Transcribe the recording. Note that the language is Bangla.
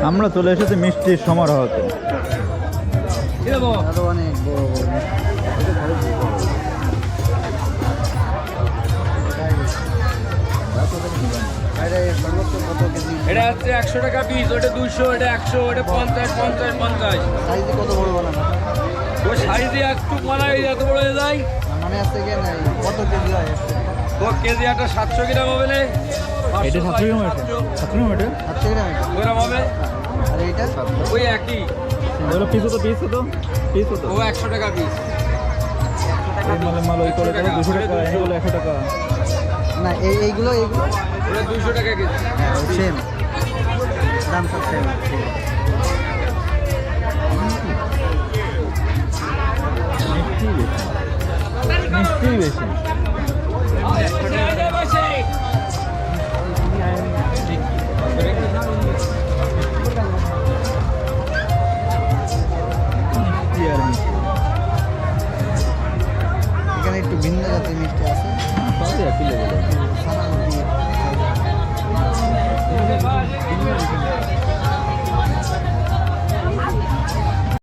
আমরা চলে এসেছি মিষ্টির সমারোহতে। অনেক বড় বড় এটা হচ্ছে 100 টাকা পিস, ওটা 200, এটা 100, ওটা 50, 50, 50। সাইজে কত বড় বানানো? ও সাইজে একটু বানাই এত বড় হয়ে যায়। মানে আছে কি না কত কেজি হয়? ও কেজি একটা 700 গ্রাম হবে না? এটা 700 গ্রাম আছে, 700 গ্রাম এটা 700 গ্রাম এটা? গ্রাম হবে। আর এইটা ওই একই, ওগুলো পিস হতো, পিস হতো, পিস হতো। ও 100 টাকা পিস। এই মাল ওই করে 200 টাকা, এগুলো 100 টাকা। না এইগুলো ওটা 200 টাকা কেজি। সেম দাম সব সেম। মিষ্টি বেশি। মিষ্টি আর মিষ্টি। এখানে একটু ভিন্ন জাতের মিষ্টি আছে। সবই একই লেভেলের।